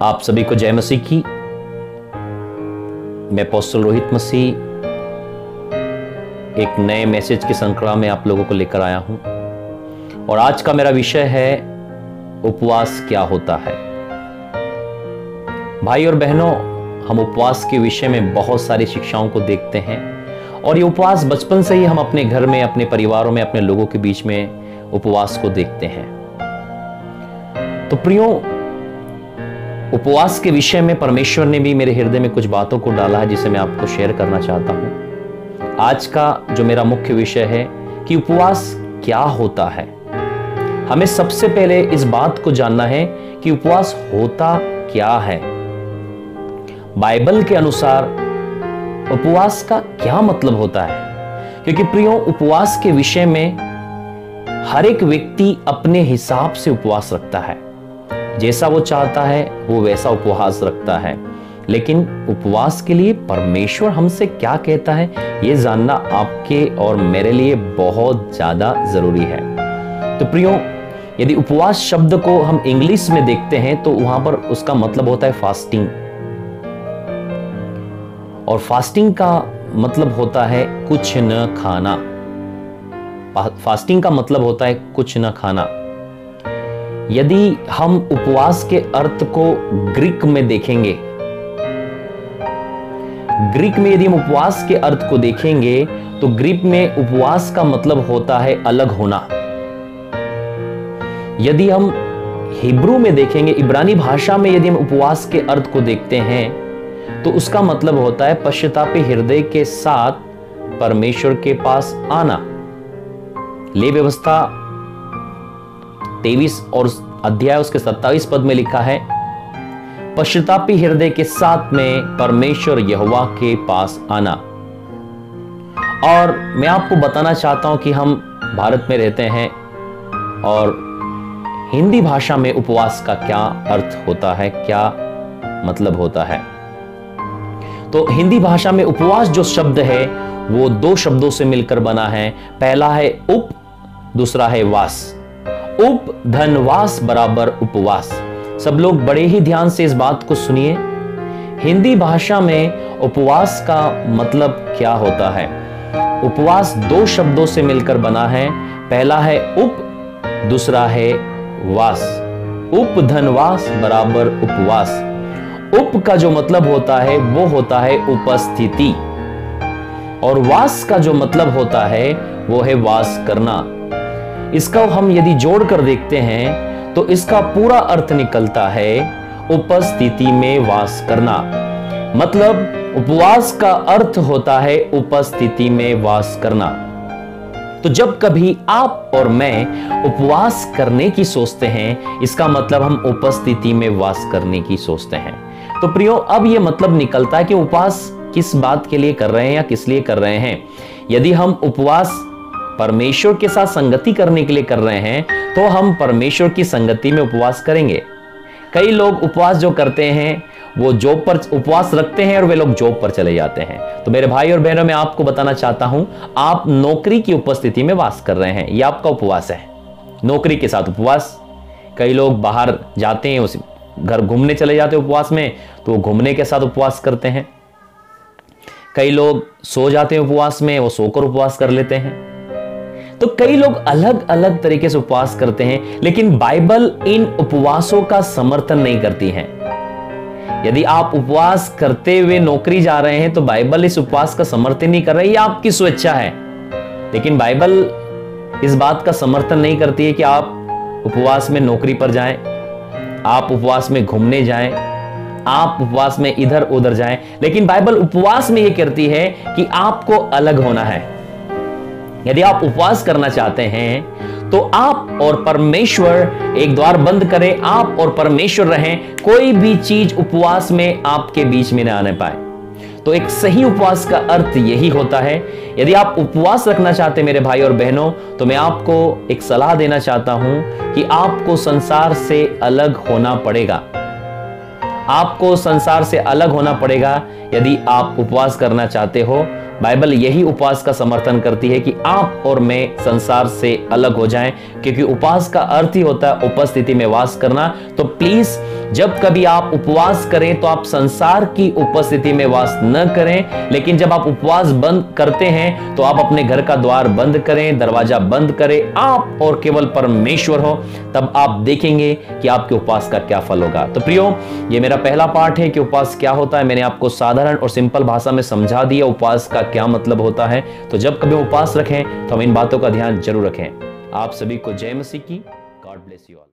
आप सभी को जय मसीह की। मैं अपोस्टल रोहित मसीह एक नए मैसेज की श्रृंखला में आप लोगों को लेकर आया हूं और आज का मेरा विषय है उपवास क्या होता है। भाई और बहनों, हम उपवास के विषय में बहुत सारी शिक्षाओं को देखते हैं और ये उपवास बचपन से ही हम अपने घर में, अपने परिवारों में, अपने लोगों के बीच में उपवास को देखते हैं। तो प्रियो, उपवास के विषय में परमेश्वर ने भी मेरे हृदय में कुछ बातों को डाला है जिसे मैं आपको शेयर करना चाहता हूं। आज का जो मेरा मुख्य विषय है कि उपवास क्या होता है। हमें सबसे पहले इस बात को जानना है कि उपवास होता क्या है। बाइबल के अनुसार उपवास का क्या मतलब होता है, क्योंकि प्रियो, उपवास के विषय में हर एक व्यक्ति अपने हिसाब से उपवास रखता है। जैसा वो चाहता है वो वैसा उपवास रखता है, लेकिन उपवास के लिए परमेश्वर हमसे क्या कहता है ये जानना आपके और मेरे लिए बहुत ज्यादा जरूरी है। तो प्रियो, यदि उपवास शब्द को हम इंग्लिश में देखते हैं तो वहां पर उसका मतलब होता है फास्टिंग, और फास्टिंग का मतलब होता है कुछ न खाना। फास्टिंग का मतलब होता है कुछ न खाना। यदि हम उपवास के अर्थ को ग्रीक में देखेंगे, ग्रीक में यदि हम उपवास के अर्थ को देखेंगे तो ग्रीक में उपवास का मतलब होता है अलग होना। यदि हम हिब्रू में देखेंगे, इब्रानी भाषा में यदि हम उपवास के अर्थ को देखते हैं तो उसका मतलब होता है पश्चातापी हृदय के साथ परमेश्वर के पास आना। ले व्यवस्था 23 और अध्याय उसके 27 पद में लिखा है, पश्चातापी हृदय के साथ में परमेश्वर यहोवा के पास आना। और मैं आपको बताना चाहता हूं कि हम भारत में रहते हैं और हिंदी भाषा में उपवास का क्या अर्थ होता है, क्या मतलब होता है। तो हिंदी भाषा में उपवास जो शब्द है वो दो शब्दों से मिलकर बना है। पहला है उप, दूसरा है वास। उप धनवास बराबर उपवास। सब लोग बड़े ही ध्यान से इस बात को सुनिए। हिंदी भाषा में उपवास का मतलब क्या होता है। उपवास दो शब्दों से मिलकर बना है। पहला है उप, दूसरा है वास। उप धनवास बराबर उपवास। उप का जो मतलब होता है वो होता है उपस्थिति, और वास का जो मतलब होता है वो है वास करना। इसका हम यदि जोड़कर देखते हैं तो इसका पूरा अर्थ निकलता है उपस्थिति में वास करना। मतलब उपवास का अर्थ होता है उपस्थिति में वास करना। तो जब कभी आप और मैं उपवास करने की सोचते हैं, इसका मतलब हम उपस्थिति में वास करने की सोचते हैं। तो प्रियो, अब यह मतलब निकलता है कि उपवास किस बात के लिए कर रहे हैं या किस लिए कर रहे हैं। यदि हम उपवास परमेश्वर के साथ संगति करने के लिए कर रहे हैं तो हम परमेश्वर की संगति में उपवास करेंगे। कई लोग उपवास जो करते हैं वो जॉब पर उपवास रखते हैं और वे लोग जॉब पर चले जाते हैं। तो मेरे भाई और बहनों, मैं आपको बताना चाहता हूं, आप नौकरी की उपस्थिति में वास कर रहे हैं, यह आपका उपवास है। नौकरी के साथ उपवास। कई लोग बाहर जाते हैं, उस घर घूमने चले जाते हैं उपवास में, तो वो घूमने के साथ उपवास करते हैं। कई लोग सो जाते हैं उपवास में, वो सोकर उपवास कर लेते हैं। तो कई लोग अलग अलग तरीके से उपवास करते हैं, लेकिन बाइबल इन उपवासों का समर्थन नहीं करती है। यदि आप उपवास करते हुए नौकरी जा रहे हैं तो बाइबल इस उपवास का समर्थन नहीं कर रही, ये आपकी स्वेच्छा है। लेकिन बाइबल इस बात का समर्थन नहीं करती है कि आप उपवास में नौकरी पर जाएं, आप उपवास में घूमने जाएं, आप उपवास में इधर उधर जाएं। लेकिन बाइबल उपवास में यह कहती है कि आपको अलग होना है। यदि आप उपवास करना चाहते हैं तो आप और परमेश्वर एक द्वार बंद करें, आप और परमेश्वर रहें, कोई भी चीज उपवास में आपके बीच में न आने पाए। तो एक सही उपवास का अर्थ यही होता है। यदि आप उपवास रखना चाहते हैं मेरे भाई और बहनों, तो मैं आपको एक सलाह देना चाहता हूं कि आपको संसार से अलग होना पड़ेगा। आपको संसार से अलग होना पड़ेगा। यदि आप उपवास करना चाहते हो, बाइबल यही उपवास का समर्थन करती है कि आप और मैं संसार से अलग हो जाएं, क्योंकि उपवास का अर्थ ही होता है उपस्थिति में वास करना। तो प्लीज जब कभी आप उपवास करें तो आप संसार की उपस्थिति में वास न करें, लेकिन जब आप उपवास बंद करते हैं तो आप अपने घर का द्वार बंद करें, दरवाजा बंद करें, आप और केवल परमेश्वर हो। तब आप देखेंगे कि आपके उपवास का क्या फल होगा। तो प्रियो, ये मेरा पहला पार्ट है कि उपवास क्या होता है। मैंने आपको साधारण और सिंपल भाषा में समझा दिया उपवास का क्या मतलब होता है। तो जब कभी उपवास रखें तो हम इन बातों का ध्यान जरूर रखें। आप सभी को जय मसीह की। God bless you all.